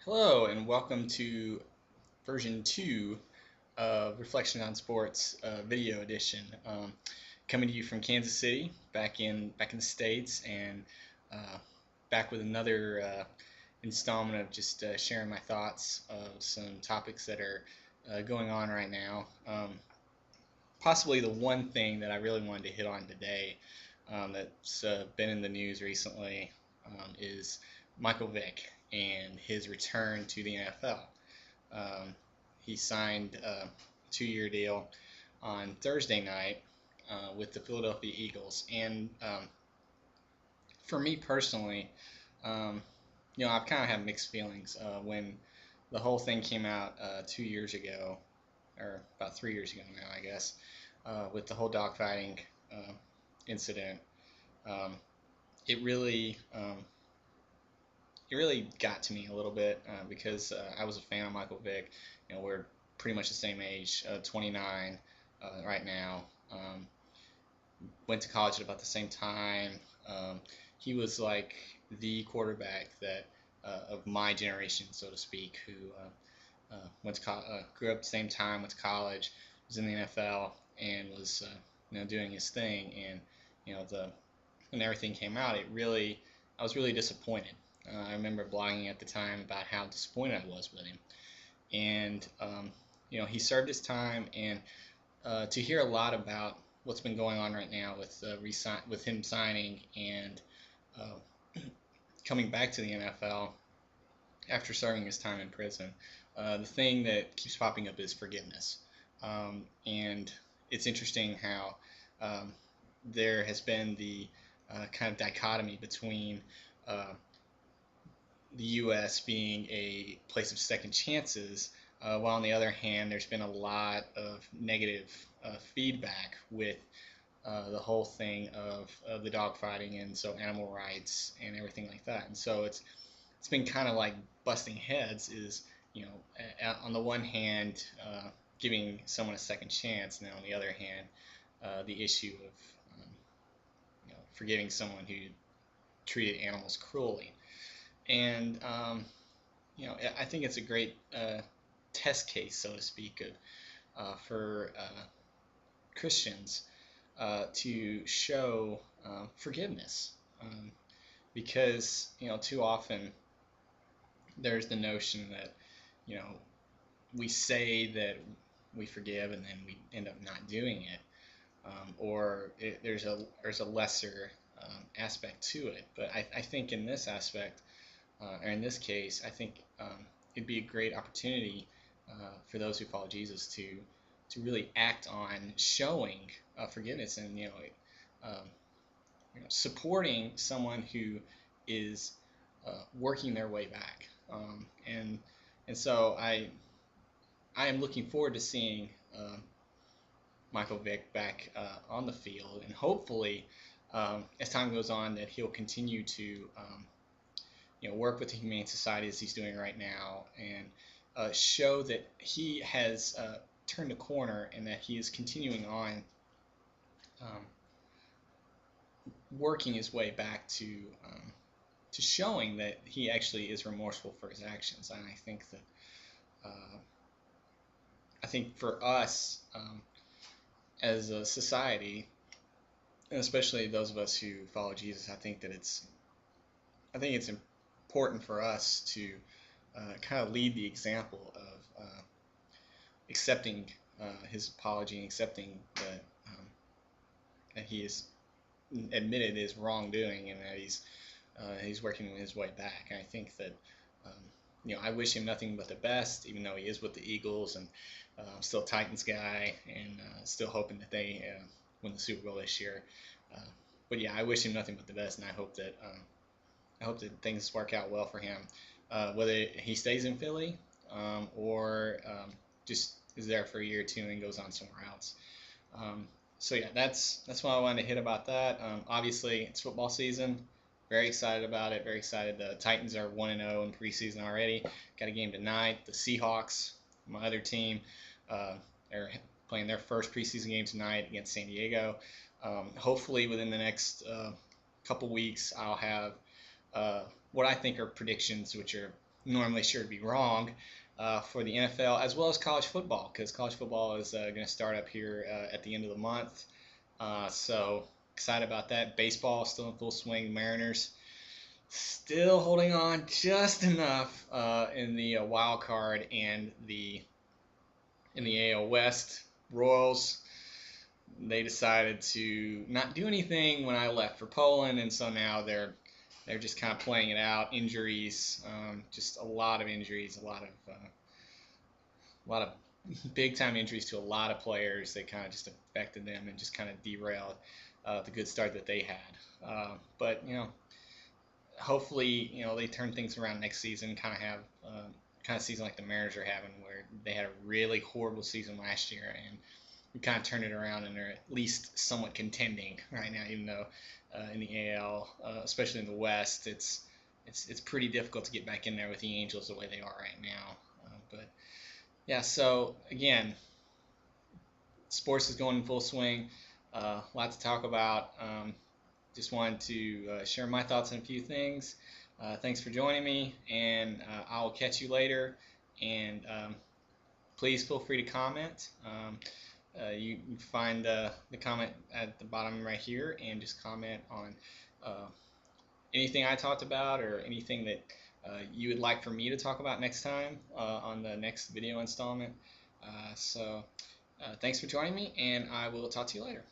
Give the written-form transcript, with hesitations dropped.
Hello, and welcome to version 2 of Reflection on Sports video edition. Coming to you from Kansas City, back in the States, and uh, back with another installment of just sharing my thoughts of some topics that are going on right now. Possibly the one thing that I really wanted to hit on today that's been in the news recently is Michael Vick and his return to the NFL. He signed a 2-year deal on Thursday night with the Philadelphia Eagles. And for me personally, um, I've kind of had mixed feelings when the whole thing came out 2 years ago, or about 3 years ago now, I guess, with the whole dogfighting incident. Um, it really it really got to me a little bit because I was a fan of Michael Vick. We're pretty much the same age, 29 right now. Went to college at about the same time. He was like the quarterback that of my generation, so to speak, who grew up at the same time, went to college, was in the NFL, and was doing his thing. And the when everything came out, I was really disappointed. I remember blogging at the time about how disappointed I was with him. And he served his time, and to hear a lot about what's been going on right now with him signing and coming back to the NFL after serving his time in prison, the thing that keeps popping up is forgiveness. And it's interesting how there has been the kind of dichotomy between the U.S. being a place of second chances, while on the other hand, there's been a lot of negative feedback with the whole thing of the dogfighting and so animal rights and everything like that. And so it's been kind of like busting heads. Is on the one hand, giving someone a second chance, and then on the other hand, the issue of forgiving someone who treated animals cruelly. And I think it's a great test case, so to speak, for Christians to show forgiveness, because too often there's the notion that you know we say that we forgive and then we end up not doing it, there's a lesser aspect to it. But I think in this aspect, or in this case, I think it'd be a great opportunity for those who follow Jesus to really act on showing forgiveness, and um, supporting someone who is working their way back. And so I am looking forward to seeing Michael Vick back on the field, and hopefully, as time goes on, that he'll continue to work with the Humane Society as he's doing right now, and show that he has turned a corner and that he is continuing on um, working his way back to showing that he actually is remorseful for his actions. And uh, I think for us as a society, and especially those of us who follow Jesus, I think it's important for us to kind of lead the example of accepting his apology and accepting that he has admitted his wrongdoing, and that he's working his way back. And I think that I wish him nothing but the best, even though he is with the Eagles, and I'm still a Titans guy, and still hoping that they win the Super Bowl this year. Uh, but yeah, I wish him nothing but the best, and I hope that things work out well for him, whether he stays in Philly or just is there for a year or two and goes on somewhere else. So yeah, that's what I wanted to hit about that. Obviously, it's football season. Very excited about it. Very excited. The Titans are 1-0 in preseason already. Got a game tonight. The Seahawks, my other team, are playing their first preseason game tonight against San Diego. Hopefully, within the next couple weeks, I'll have what I think are predictions, which are normally sure to be wrong for the NFL as well as college football, because college football is going to start up here at the end of the month. So excited about that. Baseball still in full swing. Mariners still holding on just enough in the wild card and the in the AL West. Royals, they decided to not do anything when I left for Poland, and so now they're just kind of playing it out. Injuries, just a lot of injuries, a lot of big time injuries to a lot of players. They kind of just affected them and just kind of derailed the good start that they had. But hopefully, they turn things around next season. Kind of have kind of season like the Mariners are having, where they had a really horrible season last year, and we kind of turned it around and are at least somewhat contending right now. Even though in the AL, especially in the West, it's pretty difficult to get back in there with the Angels the way they are right now. But yeah, so again, sports is going in full swing. A lot to talk about. Just wanted to share my thoughts on a few things. Thanks for joining me, and I will catch you later. And please feel free to comment. You can find the comment at the bottom right here, and just comment on anything I talked about or anything that you would like for me to talk about next time on the next video installment. So thanks for joining me, and I will talk to you later.